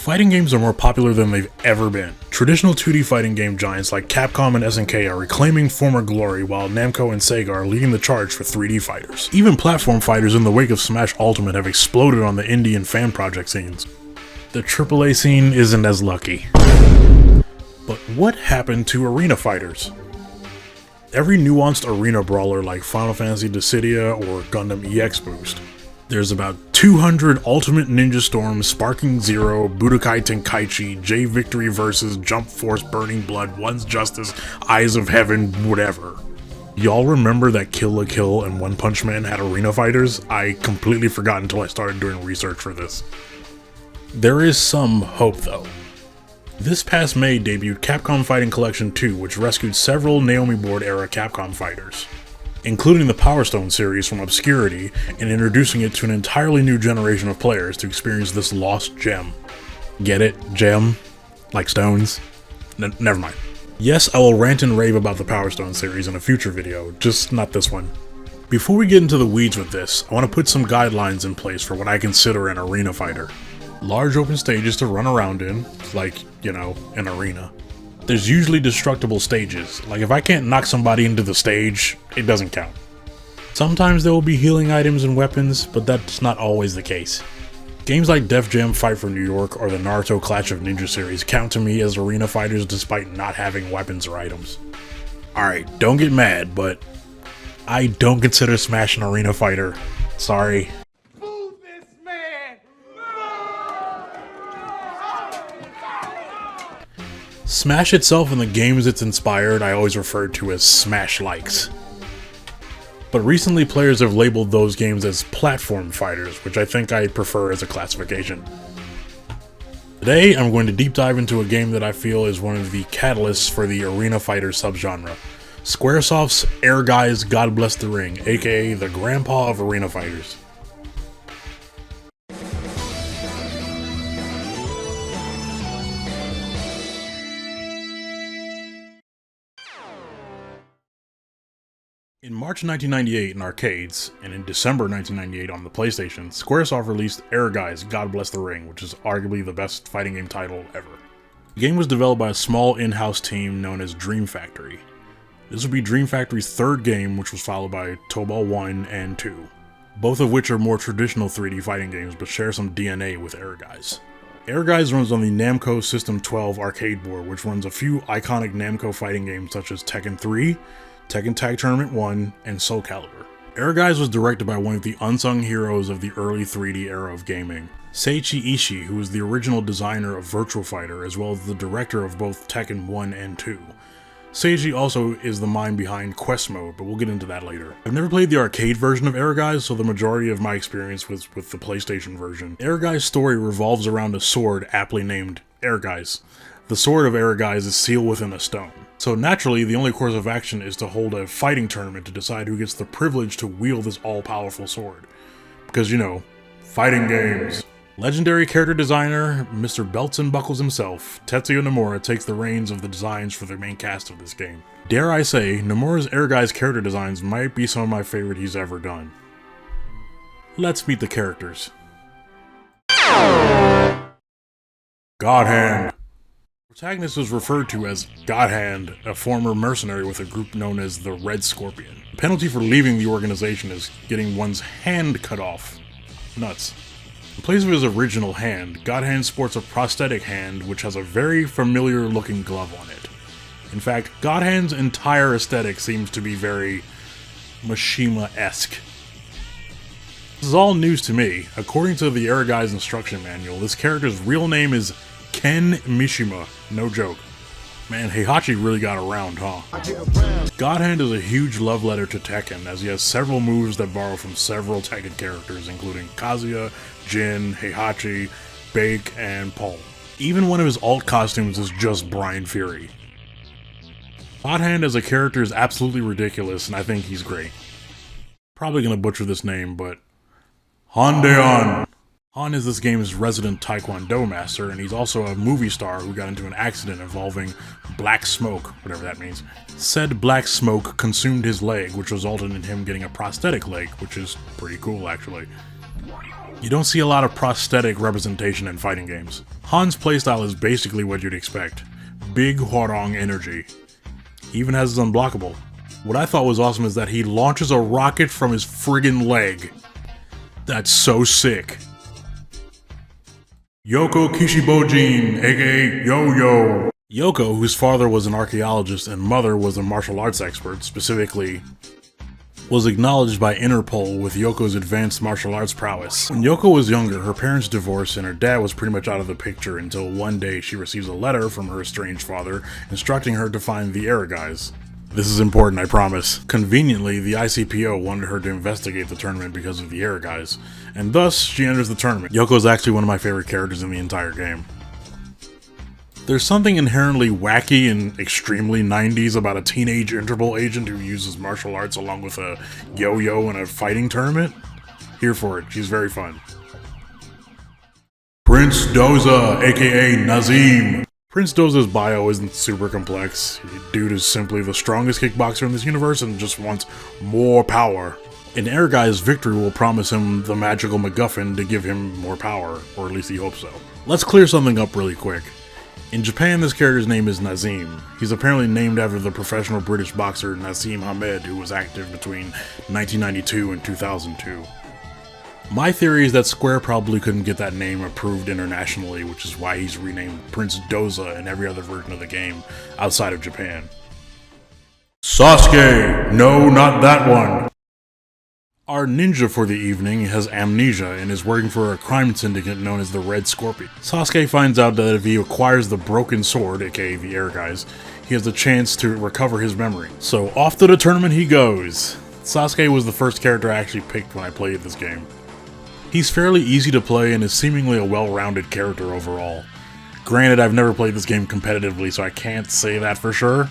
Fighting games are more popular than they've ever been. Traditional 2D fighting game giants like Capcom and SNK are reclaiming former glory, while Namco and Sega are leading the charge for 3D fighters. Even platform fighters in the wake of Smash Ultimate have exploded on the indie and fan project scenes. The AAA scene isn't as lucky. But what happened to arena fighters? Every nuanced arena brawler like Final Fantasy Dissidia or Gundam EX Boost, there's about 200 Ultimate Ninja Storm, Sparking Zero, Budokai Tenkaichi, J Victory vs. Jump Force, Burning Blood, One's Justice, Eyes of Heaven, whatever. Y'all remember that Kill la Kill and One Punch Man had arena fighters? I completely forgot until I started doing research for this. There is some hope though. This past May debuted Capcom Fighting Collection 2, which rescued several Naomi Board era Capcom fighters, including the Powerstone series from obscurity, and introducing it to an entirely new generation of players to experience this lost gem. Get it? Gem? Like stones? Never mind. Yes, I will rant and rave about the Powerstone series in a future video, just not this one. Before we get into the weeds with this, I want to put some guidelines in place for what I consider an arena fighter. Large open stages to run around in, like, you know, an arena. There's usually destructible stages, like if I can't knock somebody into the stage, it doesn't count. Sometimes there will be healing items and weapons, but that's not always the case. Games like Def Jam Fight for New York or the Naruto Clash of Ninja series count to me as arena fighters despite not having weapons or items. Alright, don't get mad, but I don't consider Smash an arena fighter. Sorry. Smash itself and the games it's inspired I always referred to as Smash-likes. But recently players have labeled those games as platform fighters, which I think I prefer as a classification. Today I'm going to deep dive into a game that I feel is one of the catalysts for the arena fighter subgenre. Squaresoft's Ehrgeiz God Bless the Ring, aka the grandpa of arena fighters. In March 1998 in arcades, and in December 1998 on the PlayStation, Squaresoft released Ehrgeiz God Bless the Ring, which is arguably the best fighting game title ever. The game was developed by a small in-house team known as Dream Factory. This would be Dream Factory's third game, which was followed by Tobal 1 and 2, both of which are more traditional 3D fighting games but share some DNA with Ehrgeiz. Ehrgeiz runs on the Namco System 12 arcade board, which runs a few iconic Namco fighting games such as Tekken 3, Tekken Tag Tournament 1, and Soul Calibur. Ehrgeiz was directed by one of the unsung heroes of the early 3D era of gaming, Seiichi Ishii, who was the original designer of Virtua Fighter as well as the director of both Tekken 1 and 2. Seiichi also is the mind behind Quest Mode, but we'll get into that later. I've never played the arcade version of Ehrgeiz, so the majority of my experience was with the PlayStation version. Ehrgeiz's story revolves around a sword aptly named Ehrgeiz. The sword of Ehrgeiz is sealed within a stone. So naturally, the only course of action is to hold a fighting tournament to decide who gets the privilege to wield this all-powerful sword. Because, you know, fighting games. Legendary character designer, Mr. Belts and Buckles himself, Tetsuya Nomura takes the reins of the designs for the main cast of this game. Dare I say, Nomura's Ehrgeiz character designs might be some of my favorite he's ever done. Let's meet the characters. Godhand. The protagonist is referred to as Godhand, a former mercenary with a group known as the Red Scorpion. The penalty for leaving the organization is getting one's hand cut off. Nuts. In place of his original hand, Godhand sports a prosthetic hand which has a very familiar looking glove on it. In fact, Godhand's entire aesthetic seems to be very Mishima-esque. This is all news to me. According to the Ehrgeiz instruction manual, this character's real name is Ken Mishima, no joke. Man, Heihachi really got around, huh? Godhand is a huge love letter to Tekken, as he has several moves that borrow from several Tekken characters, including Kazuya, Jin, Heihachi, Bake, and Paul. Even one of his alt costumes is just Brian Fury. Godhand as a character is absolutely ridiculous, and I think he's great. Probably gonna butcher this name, but Hondeon. Han is this game's resident Taekwondo master, and he's also a movie star who got into an accident involving black smoke, whatever that means. Said black smoke consumed his leg, which resulted in him getting a prosthetic leg, which is pretty cool actually. You don't see a lot of prosthetic representation in fighting games. Han's playstyle is basically what you'd expect. Big Hwarong energy. He even has his unblockable. What I thought was awesome is that he launches a rocket from his friggin' leg. That's so sick. Yoko Kishibojin, aka Yo-Yo. Yoko, whose father was an archaeologist and mother was a martial arts expert, specifically, was acknowledged by Interpol with Yoko's advanced martial arts prowess. When Yoko was younger, her parents divorced and her dad was pretty much out of the picture until one day she receives a letter from her estranged father instructing her to find the Ehrgeiz. This is important, I promise. Conveniently, the ICPO wanted her to investigate the tournament because of the Ehrgeiz, and thus she enters the tournament. Yoko is actually one of my favorite characters in the entire game. There's something inherently wacky and extremely 90s about a teenage Interpol agent who uses martial arts along with a yo-yo in a fighting tournament. Here for it, she's very fun. Prince Doza, aka Nazim. Prince Doza's bio isn't super complex. Dude is simply the strongest kickboxer in this universe and just wants more power. An Ehrgeiz victory will promise him the magical MacGuffin to give him more power, or at least he hopes so. Let's clear something up really quick. In Japan, this character's name is Nazim. He's apparently named after the professional British boxer Nassim Hamed, who was active between 1992 and 2002. My theory is that Square probably couldn't get that name approved internationally, which is why he's renamed Prince Doza in every other version of the game outside of Japan. Sasuke! No, not that one! Our ninja for the evening has amnesia and is working for a crime syndicate known as the Red Scorpion. Sasuke finds out that if he acquires the broken sword, aka the Ehrgeiz, he has the chance to recover his memory. So off to the tournament he goes. Sasuke was the first character I actually picked when I played this game. He's fairly easy to play and is seemingly a well-rounded character overall. Granted, I've never played this game competitively, so I can't say that for sure.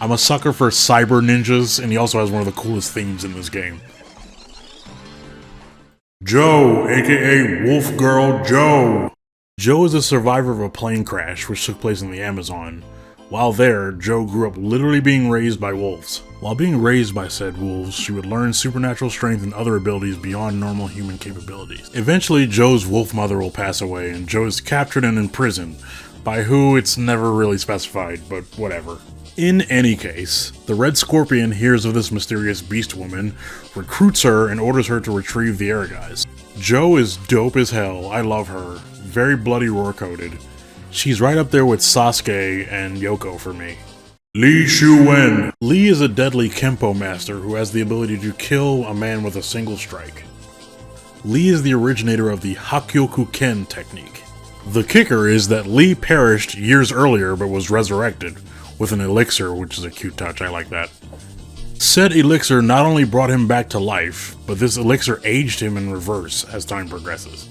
I'm a sucker for cyber ninjas, and he also has one of the coolest themes in this game. Joe, aka Wolf Girl Joe. Joe is a survivor of a plane crash which took place in the Amazon. While there, Joe grew up literally being raised by wolves. While being raised by said wolves, she would learn supernatural strength and other abilities beyond normal human capabilities. Eventually, Joe's wolf mother will pass away and Joe is captured and imprisoned, by who it's never really specified, but whatever. In any case, the Red Scorpion hears of this mysterious beast woman, recruits her, and orders her to retrieve the Ehrgeiz. Joe is dope as hell, I love her, very bloody roar-coded. She's right up there with Sasuke and Yoko for me. Li Shuwen. Li is a deadly Kempo master who has the ability to kill a man with a single strike. Li is the originator of the Hakkyoku-ken technique. The kicker is that Li perished years earlier but was resurrected, with an elixir, which is a cute touch, I like that. Said elixir not only brought him back to life, but this elixir aged him in reverse as time progresses.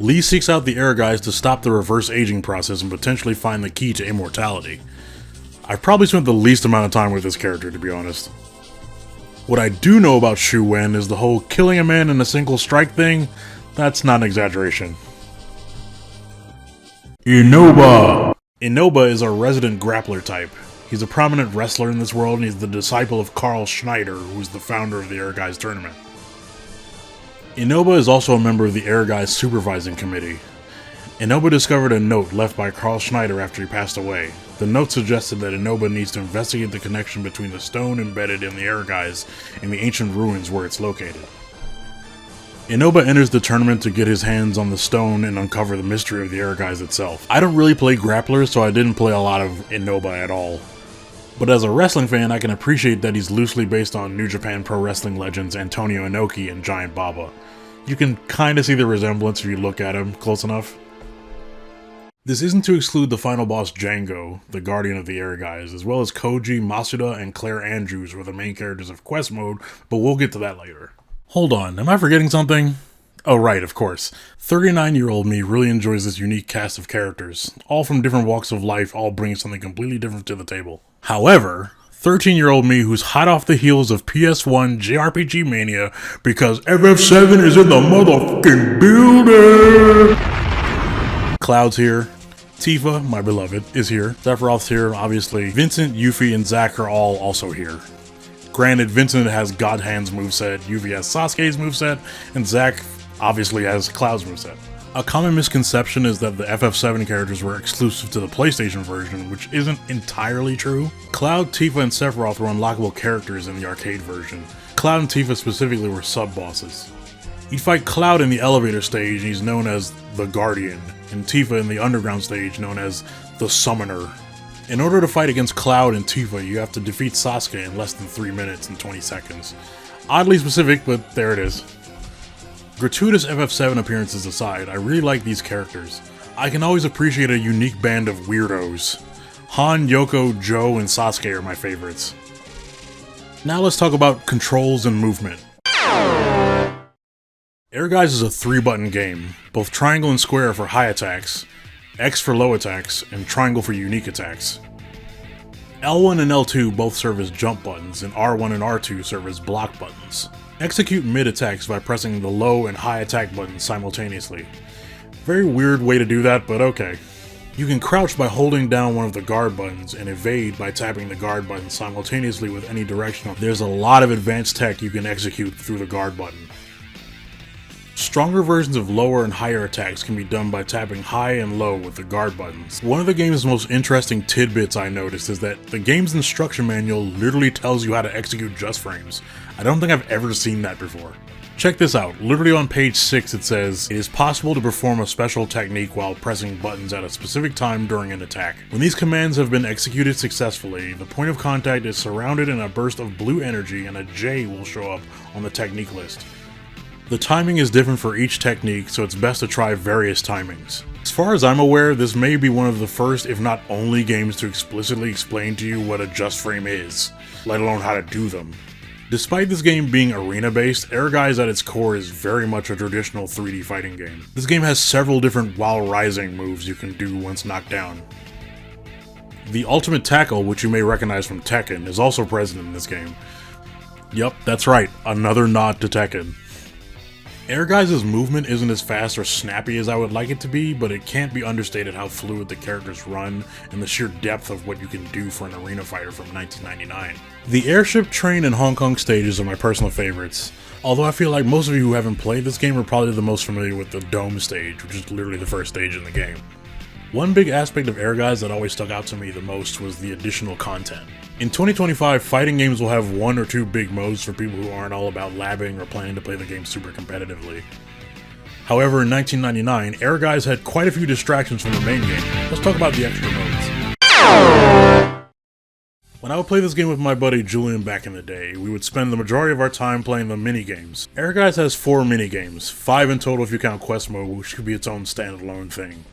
Li seeks out the Ehrgeiz to stop the reverse aging process and potentially find the key to immortality. I've probably spent the least amount of time with this character, to be honest. What I do know about Shu Wen is the whole killing a man in a single strike thing. That's not an exaggeration. Inoba. Inoba is a resident grappler type. He's a prominent wrestler in this world and he's the disciple of Carl Schneider, who's the founder of the Ehrgeiz tournament. Inoba is also a member of the Ehrgeiz supervising committee. Inoba discovered a note left by Carl Schneider after he passed away. The note suggested that Inoba needs to investigate the connection between the stone embedded in the Ehrgeiz and the ancient ruins where it's located. Inoba enters the tournament to get his hands on the stone and uncover the mystery of the Ehrgeiz itself. I don't really play grapplers, so I didn't play a lot of Inoba at all. But as a wrestling fan, I can appreciate that he's loosely based on New Japan Pro Wrestling legends Antonio Inoki and Giant Baba. You can kinda see the resemblance if you look at him close enough. This isn't to exclude the final boss Django, the guardian of the Ehrgeiz, as well as Koji, Masuda, and Claire Andrews who are the main characters of Quest Mode, but we'll get to that later. Hold on, am I forgetting something? Oh right, of course. 39-year-old me really enjoys this unique cast of characters, all from different walks of life, all bringing something completely different to the table. However, 13-year-old me who's hot off the heels of PS1 jrpg mania because FF7 is in the motherfucking building! Cloud's here. Tifa, my beloved, is here. Sephiroth's here, obviously. Vincent, Yuffie, and Zack are all also here. Granted, Vincent has God Hand's moveset, Yuffie has Sasuke's moveset, and Zack obviously has Cloud's moveset. A common misconception is that the FF7 characters were exclusive to the PlayStation version, which isn't entirely true. Cloud, Tifa, and Sephiroth were unlockable characters in the arcade version. Cloud and Tifa specifically were sub-bosses. You'd fight Cloud in the elevator stage, and he's known as the Guardian, and Tifa in the underground stage, known as the Summoner. In order to fight against Cloud and Tifa, you have to defeat Sasuke in less than 3 minutes and 20 seconds. Oddly specific, but there it is. Gratuitous FF7 appearances aside, I really like these characters. I can always appreciate a unique band of weirdos. Han, Yoko, Joe, and Sasuke are my favorites. Now let's talk about controls and movement. Ehrgeiz is a 3-button game. Both triangle and square are for high attacks, X for low attacks, and triangle for unique attacks. L1 and L2 both serve as jump buttons, and R1 and R2 serve as block buttons. Execute mid attacks by pressing the low and high attack buttons simultaneously. Very weird way to do that, but okay. You can crouch by holding down one of the guard buttons and evade by tapping the guard button simultaneously with any direction. There's a lot of advanced tech you can execute through the guard button. Stronger versions of lower and higher attacks can be done by tapping high and low with the guard buttons. One of the game's most interesting tidbits I noticed is that the game's instruction manual literally tells you how to execute just frames. I don't think I've ever seen that before. Check this out, literally on page 6 it says, "It is possible to perform a special technique while pressing buttons at a specific time during an attack. When these commands have been executed successfully, the point of contact is surrounded in a burst of blue energy and a J will show up on the technique list. The timing is different for each technique, so it's best to try various timings." As far as I'm aware, this may be one of the first, if not only, games to explicitly explain to you what a just frame is, let alone how to do them. Despite this game being arena-based, Ehrgeiz at its core is very much a traditional 3D fighting game. This game has several different while rising moves you can do once knocked down. The ultimate tackle, which you may recognize from Tekken, is also present in this game. Yup, that's right, another nod to Tekken. Ehrgeiz's movement isn't as fast or snappy as I would like it to be, but it can't be understated how fluid the characters run and the sheer depth of what you can do for an arena fighter from 1999. The airship, train, and Hong Kong stages are my personal favorites, although I feel like most of you who haven't played this game are probably the most familiar with the Dome stage, which is literally the first stage in the game. One big aspect of Ehrgeiz that always stuck out to me the most was the additional content. In 2025, fighting games will have 1 or 2 big modes for people who aren't all about labbing or planning to play the game super competitively. However, in 1999, Ehrgeiz had quite a few distractions from the main game. Let's talk about the extra modes. When I would play this game with my buddy Julian back in the day, we would spend the majority of our time playing the minigames. Ehrgeiz has 4 minigames, 5 in total if you count quest mode, which could be its own standalone thing.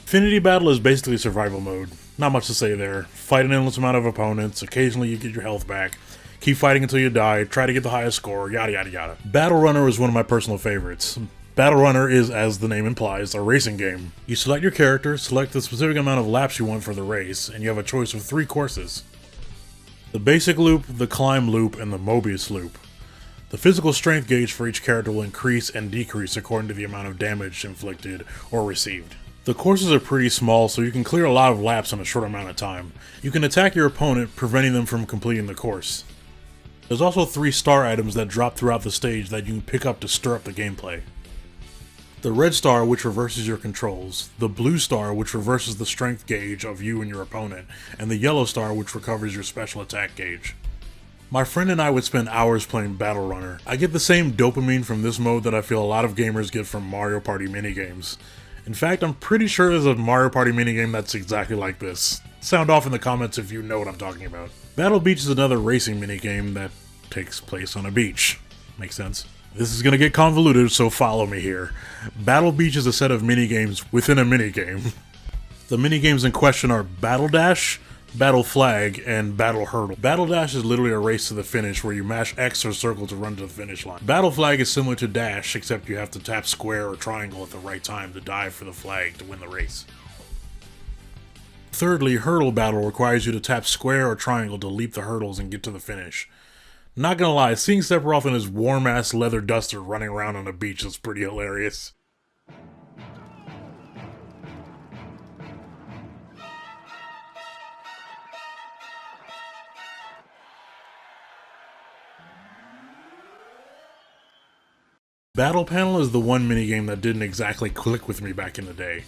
Infinity Battle is basically survival mode. Not much to say there. Fight an endless amount of opponents, occasionally you get your health back, keep fighting until you die, try to get the highest score, yada yada yada. Battle Runner is one of my personal favorites. Battle Runner is, as the name implies, a racing game. You select your character, select the specific amount of laps you want for the race, and you have a choice of 3 courses. The basic loop, the climb loop, and the Mobius loop. The physical strength gauge for each character will increase and decrease according to the amount of damage inflicted or received. The courses are pretty small, so you can clear a lot of laps in a short amount of time. You can attack your opponent, preventing them from completing the course. There's also 3 star items that drop throughout the stage that you can pick up to stir up the gameplay. The red star, which reverses your controls, the blue star, which reverses the strength gauge of you and your opponent, and the yellow star, which recovers your special attack gauge. My friend and I would spend hours playing Battle Runner. I get the same dopamine from this mode that I feel a lot of gamers get from Mario Party minigames. In fact, I'm pretty sure there's a Mario Party minigame that's exactly like this. Sound off in the comments if you know what I'm talking about. Battle Beach is another racing minigame that takes place on a beach. Makes sense? This is gonna get convoluted, so follow me here. Battle Beach is a set of minigames within a minigame. The minigames in question are Battle Dash, Battle Flag, and Battle Hurdle. Battle Dash is literally a race to the finish where you mash X or circle to run to the finish line. Battle Flag is similar to Dash, except you have to tap square or triangle at the right time to dive for the flag to win the race. Thirdly, Hurdle Battle requires you to tap square or triangle to leap the hurdles and get to the finish. Not gonna lie, seeing Sephiroth in his warm-ass leather duster running around on a beach is pretty hilarious. Battle Panel is the one minigame that didn't exactly click with me back in the day.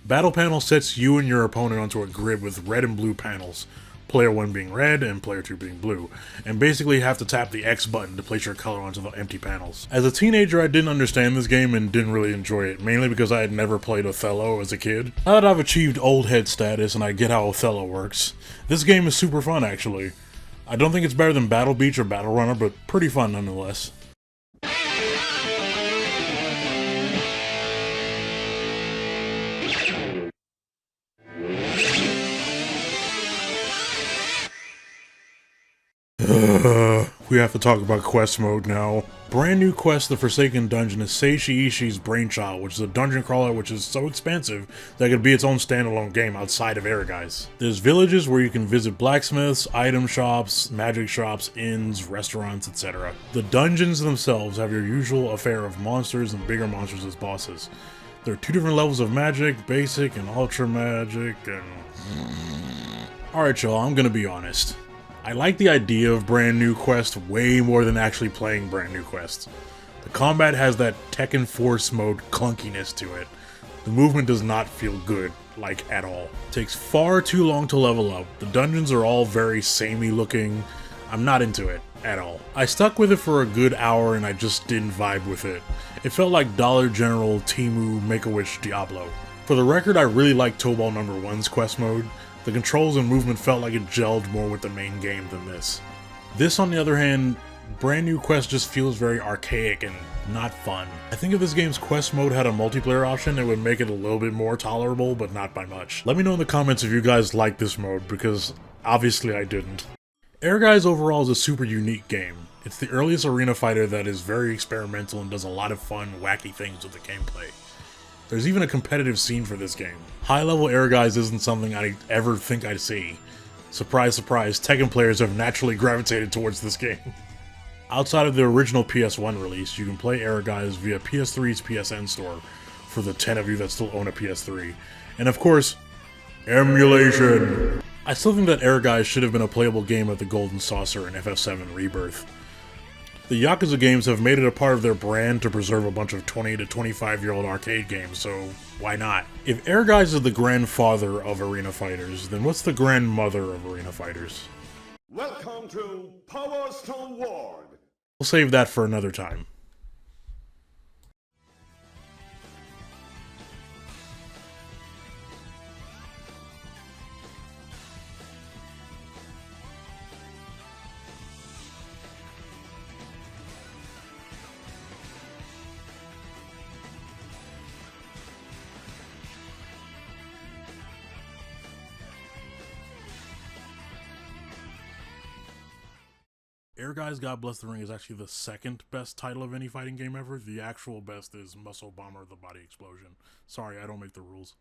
Battle Panel sets you and your opponent onto a grid with red and blue panels, player 1 being red and player 2 being blue, and basically have to tap the X button to place your color onto the empty panels. As a teenager, I didn't understand this game and didn't really enjoy it, mainly because I had never played Othello as a kid. Now that I've achieved old head status and I get how Othello works, this game is super fun actually. I don't think it's better than Battle Beach or Battle Runner, but pretty fun nonetheless. We have to talk about quest mode now. Brand new quest, the Forsaken Dungeon, is Seishi Ishii's brainchild, which is a dungeon crawler which is so expansive that it could be its own standalone game outside of Ehrgeiz. There's villages where you can visit blacksmiths, item shops, magic shops, inns, restaurants, etc. The dungeons themselves have your usual affair of monsters and bigger monsters as bosses. There are 2 different levels of magic, basic and ultra magic, and... Alright y'all, I'm gonna be honest. I like the idea of brand new quest way more than actually playing brand new quests. The combat has that Tekken Force mode clunkiness to it. The movement does not feel good, like at all. It takes far too long to level up. The dungeons are all very samey looking. I'm not into it at all. I stuck with it for a good hour and I just didn't vibe with it. It felt like Dollar General, Temu, Make-A-Wish, Diablo. For the record, I really like Tobal No. 1's quest mode. The controls and movement felt like it gelled more with the main game than this. This, on the other hand, brand new quest just feels very archaic and not fun. I think if this game's quest mode had a multiplayer option, it would make it a little bit more tolerable, but not by much. Let me know in the comments if you guys like this mode, because obviously I didn't. Ehrgeiz overall is a super unique game. It's the earliest arena fighter that is very experimental and does a lot of fun, wacky things with the gameplay. There's even a competitive scene for this game. High-level Ehrgeiz isn't something I'd ever think I'd see. Surprise, surprise, Tekken players have naturally gravitated towards this game. Outside of the original PS1 release, you can play Ehrgeiz via PS3's PSN store, for the 10 of you that still own a PS3. And of course, emulation! I still think that Ehrgeiz should have been a playable game at the Golden Saucer in FF7 Rebirth. The Yakuza games have made it a part of their brand to preserve a bunch of 20 to 25-year-old arcade games, so why not? If Ehrgeiz is the grandfather of arena fighters, then what's the grandmother of arena fighters? Welcome to Powerstone Ward. We'll save that for another time. Ehrgeiz God Bless the Ring is actually the second best title of any fighting game ever. The actual best is Muscle Bomber: The Body Explosion. Sorry, I don't make the rules.